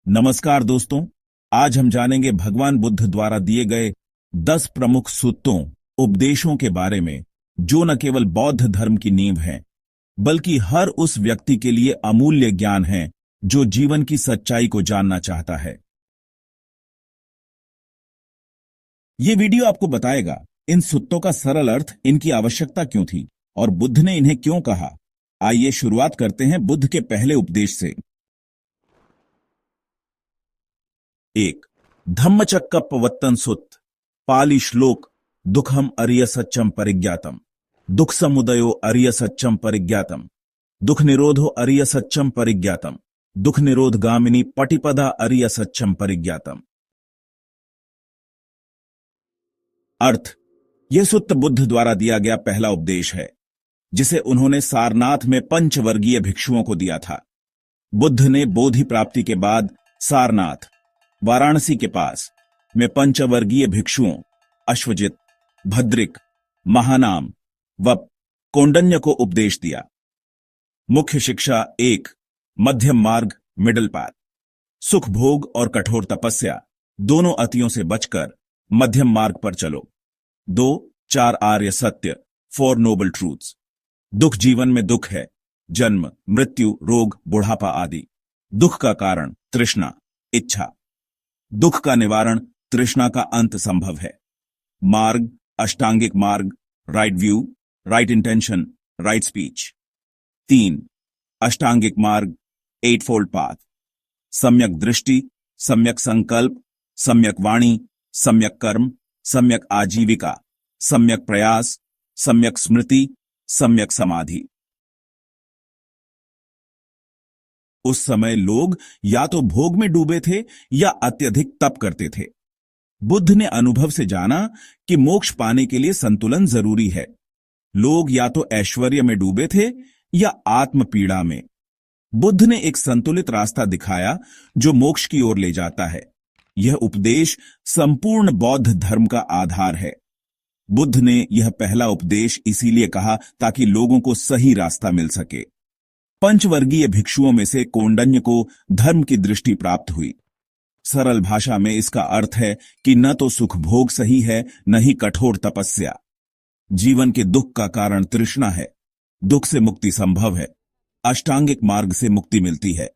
नमस्कार दोस्तों। आज हम जानेंगे भगवान बुद्ध द्वारा दिए गए 10 प्रमुख सूत्रों उपदेशों के बारे में, जो न केवल बौद्ध धर्म की नींव हैं, बल्कि हर उस व्यक्ति के लिए अमूल्य ज्ञान है जो जीवन की सच्चाई को जानना चाहता है। ये वीडियो आपको बताएगा इन सूत्रों का सरल अर्थ, इनकी आवश्यकता क्यों थी और बुद्ध ने इन्हें क्यों कहा। आइए शुरुआत करते हैं बुद्ध के पहले उपदेश से। 1. धम्मचक्कपवत्तन सुत्त। पाली श्लोक। दुखम अरिय सच्चम परिज्ञातम। दुख समुदयो अरिय सच्चम परिज्ञातम। दुख निरोधो अरिय सच्चम परिज्ञातम। दुख निरोध गामिनी पटिपदा अरिय सच्चम परिज्ञातम। अर्थ: यह सुत्त बुद्ध द्वारा दिया गया पहला उपदेश है, जिसे उन्होंने सारनाथ में पंचवर्गीय भिक्षुओं को दिया था। बुद्ध ने बोधि प्राप्ति के बाद सारनाथ, वाराणसी के पास में पंचवर्गीय भिक्षुओं अश्वजित, भद्रिक, महानाम व कौंडन्य को उपदेश दिया। मुख्य शिक्षा: 1. मध्यम मार्ग, मिडल पाथ। सुख भोग और कठोर तपस्या दोनों अतियों से बचकर मध्यम मार्ग पर चलो। 2. 4 आर्य सत्य, 4 नोबल ट्रूथ्स। दुख जीवन में दुख है, जन्म, मृत्यु, रोग, बुढ़ापा आदि। दुख का कारण तृष्णा, इच्छा। दुख का निवारण, तृष्णा का अंत संभव है। मार्ग: अष्टांगिक मार्ग, right view, right intention, right speech. 3. अष्टांगिक मार्ग, 8 फोल्ड पाथ। सम्यक दृष्टि, सम्यक संकल्प, सम्यक वाणी, सम्यक कर्म, सम्यक आजीविका, सम्यक प्रयास, सम्यक स्मृति, सम्यक समाधि। उस समय लोग या तो भोग में डूबे थे या अत्यधिक तप करते थे। बुद्ध ने अनुभव से जाना कि मोक्ष पाने के लिए संतुलन जरूरी है। लोग या तो ऐश्वर्य में डूबे थे या आत्म पीड़ा में। बुद्ध ने एक संतुलित रास्ता दिखाया जो मोक्ष की ओर ले जाता है। यह उपदेश संपूर्ण बौद्ध धर्म का आधार है। बुद्ध ने यह पहला उपदेश इसीलिए कहा ताकि लोगों को सही रास्ता मिल सके। पंचवर्गीय भिक्षुओं में से कौंडन्य को धर्म की दृष्टि प्राप्त हुई। सरल भाषा में इसका अर्थ है कि न तो सुख भोग सही है, न ही कठोर तपस्या। जीवन के दुख का कारण तृष्णा है। दुख से मुक्ति संभव है। अष्टांगिक मार्ग से मुक्ति मिलती है।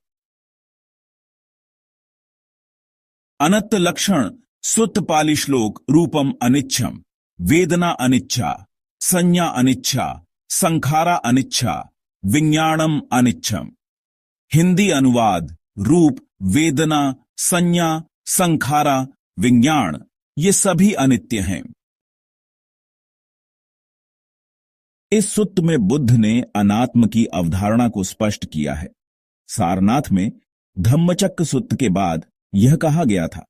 अनत्त लक्षण सुत्त पाली श्लोक। रूपम अनिच्छम, वेदना अनिच्छा, संज्ञा अनिच्छा, संखारा अनिच्छा, विज्ञानम अनिच्छम। हिंदी अनुवाद: रूप, वेदना, संज्ञा, संखारा, विज्ञान ये सभी अनित्य हैं। इस सुत्त में बुद्ध ने अनात्म की अवधारणा को स्पष्ट किया है। सारनाथ में धम्मचक्र सुत्त के बाद यह कहा गया था।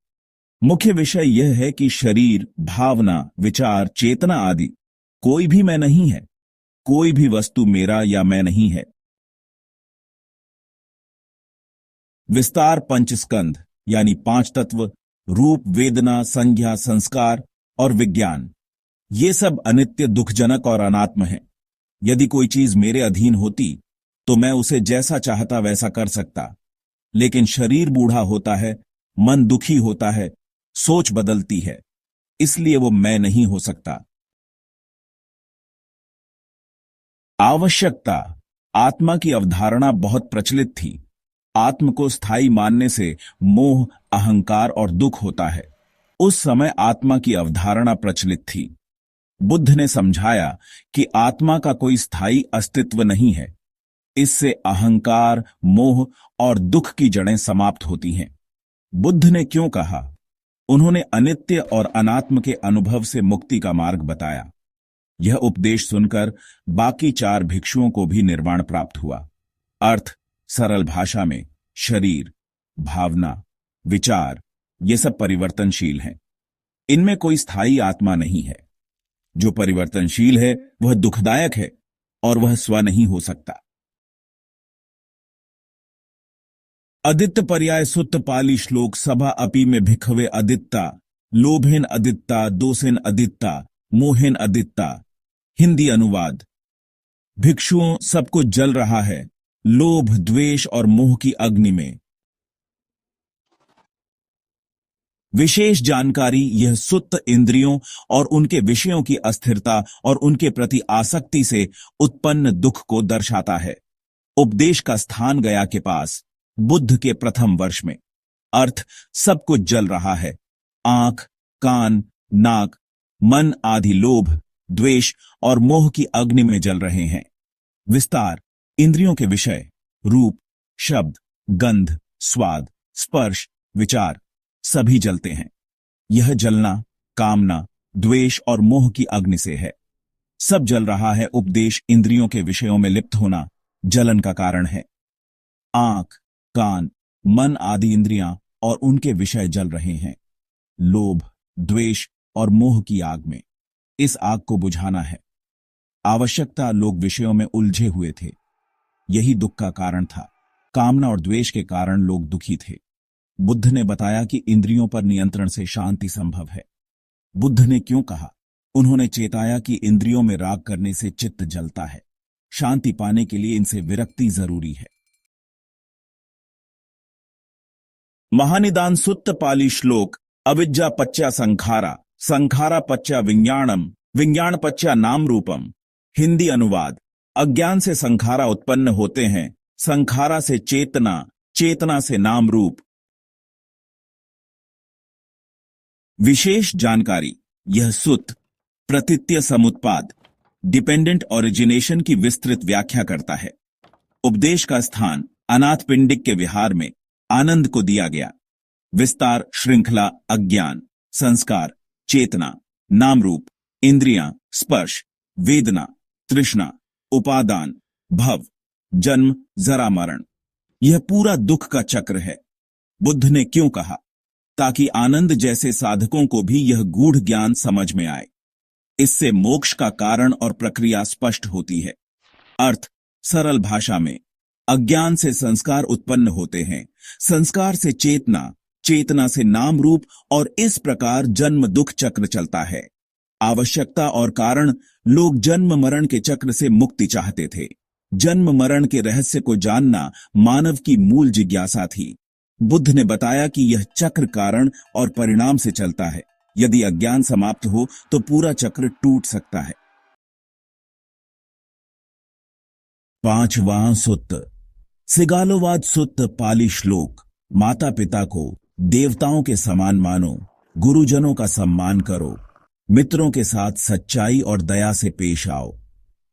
मुख्य विषय यह है कि शरीर, भावना, विचार, चेतना आदि कोई भी मैं नहीं है। कोई भी वस्तु मेरा या मैं नहीं है। विस्तार पंचस्कंध यानी 5 तत्व, रूप, वेदना, संज्ञा, संस्कार और विज्ञान, ये सब अनित्य, दुखजनक और अनात्म हैं। यदि कोई चीज मेरे अधीन होती तो मैं उसे जैसा चाहता वैसा कर सकता, लेकिन शरीर बूढ़ा होता है, मन दुखी होता है, सोच बदलती है, इसलिए वो मैं नहीं हो सकता। आवश्यकता: आत्मा की अवधारणा बहुत प्रचलित थी। आत्म को स्थायी मानने से मोह, अहंकार और दुख होता है। उस समय आत्मा की अवधारणा प्रचलित थी। बुद्ध ने समझाया कि आत्मा का कोई स्थायी अस्तित्व नहीं है। इससे अहंकार, मोह और दुख की जड़ें समाप्त होती हैं। बुद्ध ने क्यों कहा? उन्होंने अनित्य और अनात्म के अनुभव से मुक्ति का मार्ग बताया। यह उपदेश सुनकर बाकी 4 भिक्षुओं को भी निर्वाण प्राप्त हुआ। अर्थ: सरल भाषा में शरीर, भावना, विचार ये सब परिवर्तनशील हैं। इनमें कोई स्थायी आत्मा नहीं है। जो परिवर्तनशील है वह दुखदायक है और वह स्व नहीं हो सकता। अदित्य पर्याय सुत्त पाली श्लोक। सभा अपि में भिखवे अदित्ता, लोभेन अदित्ता, दोसेन अदित्ता, मोहेन अदित्ता। हिंदी अनुवाद: भिक्षुओं, सब कुछ जल रहा है लोभ, द्वेष और मोह की अग्नि में। विशेष जानकारी यह सुत्त इंद्रियों और उनके विषयों की अस्थिरता और उनके प्रति आसक्ति से उत्पन्न दुख को दर्शाता है। उपदेश का स्थान गया के पास, बुद्ध के प्रथम वर्ष में। अर्थ, सब कुछ जल रहा है। आंख, कान, नाक, मन आदि लोभ, द्वेष और मोह की अग्नि में जल रहे हैं। विस्तार, इंद्रियों के विषय, रूप, शब्द, गंध, स्वाद, स्पर्श, विचार सभी जलते हैं। यह जलना कामना, द्वेष और मोह की अग्नि से है। सब जल रहा है। उपदेश इंद्रियों के विषयों में लिप्त होना जलन का कारण है। आंख, कान, मन आदि इंद्रियां और उनके विषय जल रहे हैं लोभ, द्वेष और मोह की आग में। इस आग को बुझाना है। आवश्यकता, लोग विषयों में उलझे हुए थे। यही दुख का कारण था। कामना और द्वेष के कारण लोग दुखी थे। बुद्ध ने बताया कि इंद्रियों पर नियंत्रण से शांति संभव है। बुद्ध ने क्यों कहा? उन्होंने चेताया कि इंद्रियों में राग करने से चित्त जलता है। शांति पाने के लिए इनसे विरक्ति जरूरी है। महानिदान सुत्त पाली श्लोक। अविद्या पच्चा संखारा, संखारा पच्चा विज्ञानम, विज्ञान पच्चा नाम रूपम। हिंदी अनुवाद। अज्ञान से संखारा उत्पन्न होते हैं, संखारा से चेतना, चेतना से नाम रूप। विशेष जानकारी यह सुत्त प्रतित्य समुत्पाद, डिपेंडेंट ओरिजिनेशन की विस्तृत व्याख्या करता है। उपदेश का स्थान अनाथपिंडिक के विहार में आनंद को दिया गया। विस्तार, श्रृंखला, अज्ञान, संस्कार, चेतना, नाम रूप, इंद्रियां, स्पर्श, वेदना, तृष्णा, उपादान, भव, जन्म, जरा, मरण। यह पूरा दुख का चक्र है। बुद्ध ने क्यों कहा? ताकि आनंद जैसे साधकों को भी यह गूढ़ ज्ञान समझ में आए। इससे मोक्ष का कारण और प्रक्रिया स्पष्ट होती है। अर्थ, सरल भाषा में, अज्ञान से संस्कार उत्पन्न होते हैं, संस्कार से चेतना, चेतना से नाम रूप और इस प्रकार जन्म दुख चक्र चलता है। आवश्यकता और कारण, लोग जन्म मरण के चक्र से मुक्ति चाहते थे। जन्म मरण के रहस्य को जानना मानव की मूल जिज्ञासा थी। बुद्ध ने बताया कि यह चक्र कारण और परिणाम से चलता है। यदि अज्ञान समाप्त हो तो पूरा चक्र टूट सकता है। पांचवां सुत्त। सिगालोवाद सुत्त पाली श्लोक। माता पिता को देवताओं के समान मानो, गुरुजनों का सम्मान करो, मित्रों के साथ सच्चाई और दया से पेश आओ।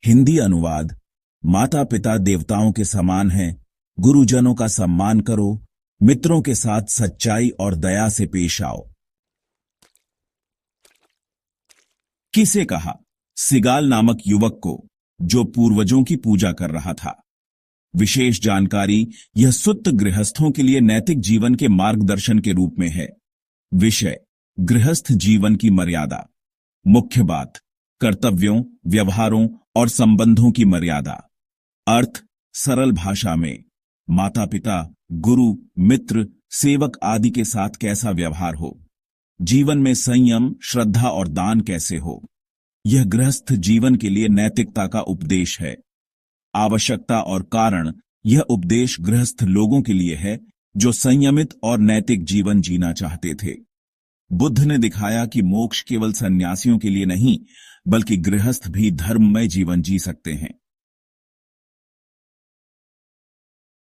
हिंदी अनुवाद। माता पिता देवताओं के समान हैं, गुरुजनों का सम्मान करो, मित्रों के साथ सच्चाई और दया से पेश आओ। किसे कहा? सिगाल नामक युवक को, जो पूर्वजों की पूजा कर रहा था। विशेष जानकारी यह सुत्त गृहस्थों के लिए नैतिक जीवन के मार्गदर्शन के रूप में है। विषय, गृहस्थ जीवन की मर्यादा। मुख्य बात, कर्तव्यों, व्यवहारों और संबंधों की मर्यादा। अर्थ, सरल भाषा में, माता पिता, गुरु, मित्र, सेवक आदि के साथ कैसा व्यवहार हो, जीवन में संयम, श्रद्धा और दान कैसे हो। यह गृहस्थ जीवन के लिए नैतिकता का उपदेश है। आवश्यकता और कारण, यह उपदेश गृहस्थ लोगों के लिए है जो संयमित और नैतिक जीवन जीना चाहते थे। बुद्ध ने दिखाया कि मोक्ष केवल सन्यासियों के लिए नहीं, बल्कि गृहस्थ भी धर्ममय जीवन जी सकते हैं।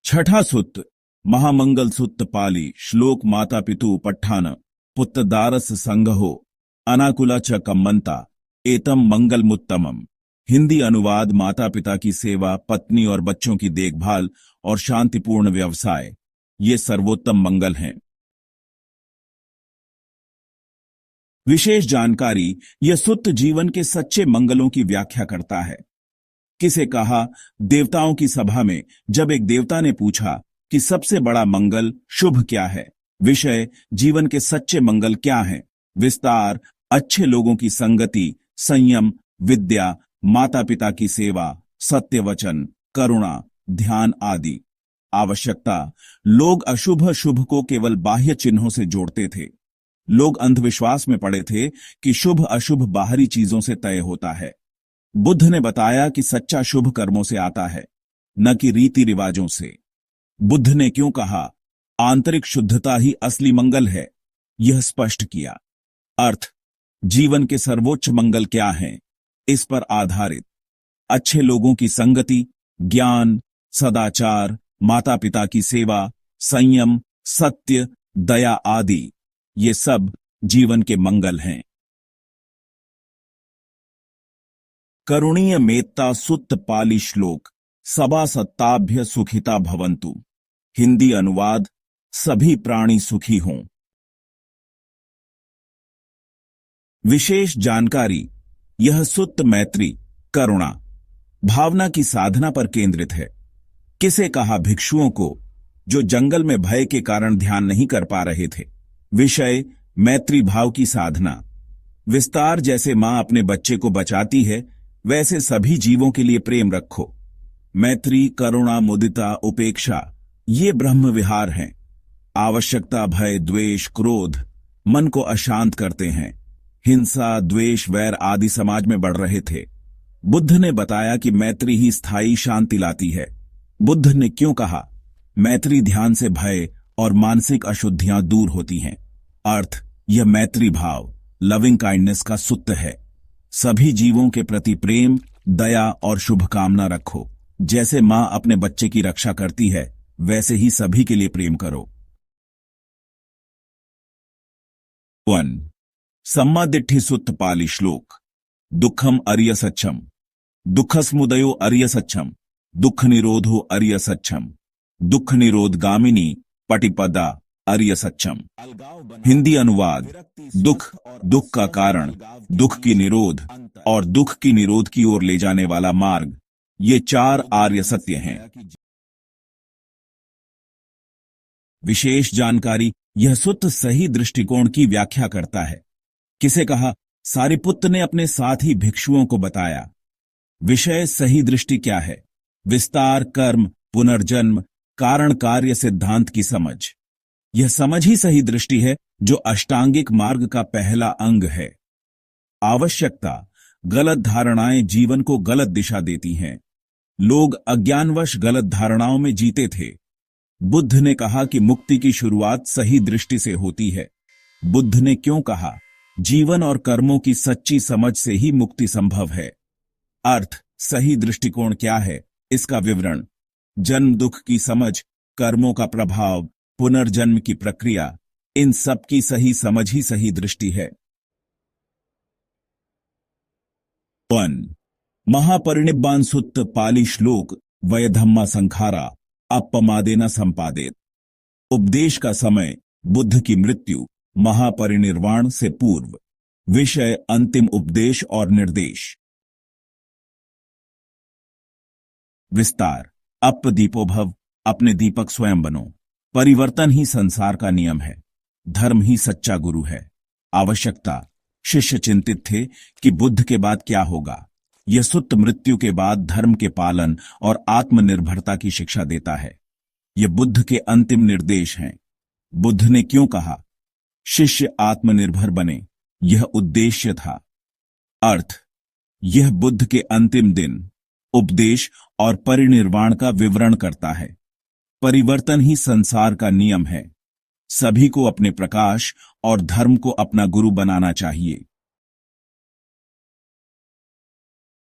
छठा सुत्त। महामंगल सुत्त पाली श्लोक। माता पितु पट्ठान पुत्रदारस संगहो अनाकुला च कम्मंता एतम मंगलमुत्तमम। हिंदी अनुवाद। माता पिता की सेवा, पत्नी और बच्चों की देखभाल और शांतिपूर्ण व्यवसाय, ये सर्वोत्तम मंगल हैं। विशेष जानकारी यह सुत्त जीवन के सच्चे मंगलों की व्याख्या करता है। किसे कहा? देवताओं की सभा में जब एक देवता ने पूछा कि सबसे बड़ा मंगल शुभ क्या है। विषय, जीवन के सच्चे मंगल क्या हैं। विस्तार, अच्छे लोगों की संगति, संयम, विद्या, माता पिता की सेवा, सत्य वचन, करुणा, ध्यान आदि। आवश्यकता, लोग अशुभ शुभ को केवल बाह्य चिन्हों से जोड़ते थे। लोग अंधविश्वास में पड़े थे कि शुभ अशुभ बाहरी चीजों से तय होता है। बुद्ध ने बताया कि सच्चा शुभ कर्मों से आता है, न कि रीति रिवाजों से। बुद्ध ने क्यों कहा? आंतरिक शुद्धता ही असली मंगल है। यह स्पष्ट किया। अर्थ, जीवन के सर्वोच्च मंगल क्या हैं, इस पर आधारित अच्छे लोगों की संगति, ज्ञान, सदाचार, माता पिता की सेवा, संयम, सत्य, दया आदि, ये सब जीवन के मंगल हैं। करुणीय मेत्ता सुत्त पाली श्लोक सबा सत्ताभ्य सुखिता भवन्तु। हिंदी अनुवाद, सभी प्राणी सुखी हों। विशेष जानकारी, यह सुत्त मैत्री, करुणा भावना की साधना पर केंद्रित है। किसे कहा भिक्षुओं को, जो जंगल में भय के कारण ध्यान नहीं कर पा रहे थे। विषय, मैत्री भाव की साधना। विस्तार, जैसे मां अपने बच्चे को बचाती है, वैसे सभी जीवों के लिए प्रेम रखो। मैत्री, करुणा, मुदिता, उपेक्षा, ये ब्रह्म विहार हैं। आवश्यकता, भय, द्वेष, क्रोध मन को अशांत करते हैं। हिंसा, द्वेष, वैर आदि समाज में बढ़ रहे थे। बुद्ध ने बताया कि मैत्री ही स्थायी शांति लाती है। बुद्ध ने क्यों कहा, मैत्री ध्यान से भय और मानसिक अशुद्धियां दूर होती हैं। अर्थ, यह मैत्री भाव, लविंग काइंडनेस का सूत्र है। सभी जीवों के प्रति प्रेम, दया और शुभकामना रखो। जैसे मां अपने बच्चे की रक्षा करती है, वैसे ही सभी के लिए प्रेम करो। 1. सम्मादिट्ठि सुत्त पाली श्लोक दुखम अरिय सच्चम। दुःखसमुदयो अरिय सच्चम। दुःख निरोधो अरिय सच्चम। दुःख निरोधगामिनी पटिपदा अरिय सच्चम। हिंदी अनुवाद, दुख, दुख का कारण, दुख की निरोध और दुख की निरोध की ओर ले जाने वाला मार्ग, ये 4 आर्य सत्य हैं। विशेष जानकारी, यह सूत्र सही दृष्टिकोण की व्याख्या करता है। किसे कहा, सारिपुत्त ने अपने साथी भिक्षुओं को बताया। विषय, सही दृष्टि क्या है। विस्तार, कर्म, पुनर्जन्म, कारण कार्य सिद्धांत की समझ। यह समझ ही सही दृष्टि है, जो अष्टांगिक मार्ग का पहला अंग है। आवश्यकता, गलत धारणाएं जीवन को गलत दिशा देती हैं। लोग अज्ञानवश गलत धारणाओं में जीते थे। बुद्ध ने कहा कि मुक्ति की शुरुआत सही दृष्टि से होती है। बुद्ध ने क्यों कहा, जीवन और कर्मों की सच्ची समझ से ही मुक्ति संभव है। अर्थ, सही दृष्टिकोण क्या है, इसका विवरण। जन्म दुख की समझ, कर्मों का प्रभाव, पुनर्जन्म की प्रक्रिया, इन सब की सही समझ ही सही दृष्टि है। 1. महापरिनिब्बान सुत्त पाली श्लोक वयधम्मा संखारा अपमादेना संपादित। उपदेश का समय, बुद्ध की मृत्यु, महापरिनिर्वाण से पूर्व। विषय, अंतिम उपदेश और निर्देश। विस्तार, अप दीपो भव, अपने दीपक स्वयं बनो। परिवर्तन ही संसार का नियम है। धर्म ही सच्चा गुरु है। आवश्यकता, शिष्य चिंतित थे कि बुद्ध के बाद क्या होगा। यह सूत्र मृत्यु के बाद धर्म के पालन और आत्मनिर्भरता की शिक्षा देता है। यह बुद्ध के अंतिम निर्देश हैं। बुद्ध ने क्यों कहा, शिष्य आत्मनिर्भर बने, यह उद्देश्य था। अर्थ, यह बुद्ध के अंतिम दिन, उपदेश और परिनिर्वाण का विवरण करता है। परिवर्तन ही संसार का नियम है। सभी को अपने प्रकाश और धर्म को अपना गुरु बनाना चाहिए।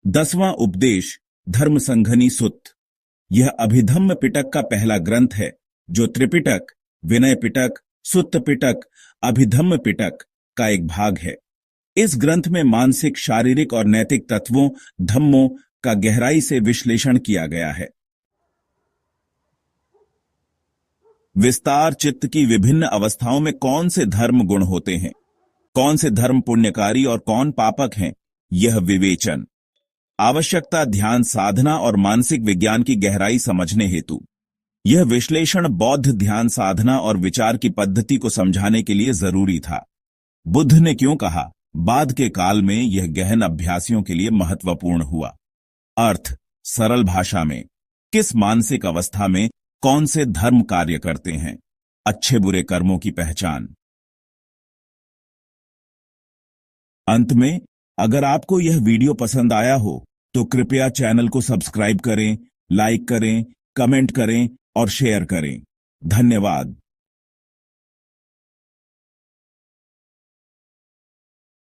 10वां उपदेश, धर्म संघनी सुत्त। यह अभिधम्म पिटक का पहला ग्रंथ है, जो त्रिपिटक, विनय पिटक, सुत्त पिटक, अभिधम्म पिटक का एक भाग है। इस ग्रंथ में मानसिक, शारीरिक और नैतिक तत्वों, धम्मों का गहराई से विश्लेषण किया गया है। विस्तार, चित्त की विभिन्न अवस्थाओं में कौन से धर्म गुण होते हैं, कौन से धर्म पुण्यकारी और कौन पापक हैं, यह विवेचन। आवश्यकता, ध्यान साधना और मानसिक विज्ञान की गहराई समझने हेतु। यह विश्लेषण बौद्ध ध्यान साधना और विचार की पद्धति को समझाने के लिए जरूरी था। बुद्ध ने क्यों कहा, बाद के काल में यह गहन अभ्यासियों के लिए महत्वपूर्ण हुआ। अर्थ, सरल भाषा में, किस मानसिक अवस्था में कौन से धर्म कार्य करते हैं, अच्छे बुरे कर्मों की पहचान। अंत में, अगर आपको यह वीडियो पसंद आया हो तो कृपया चैनल को सब्सक्राइब करें, लाइक करें, कमेंट करें और शेयर करें। धन्यवाद।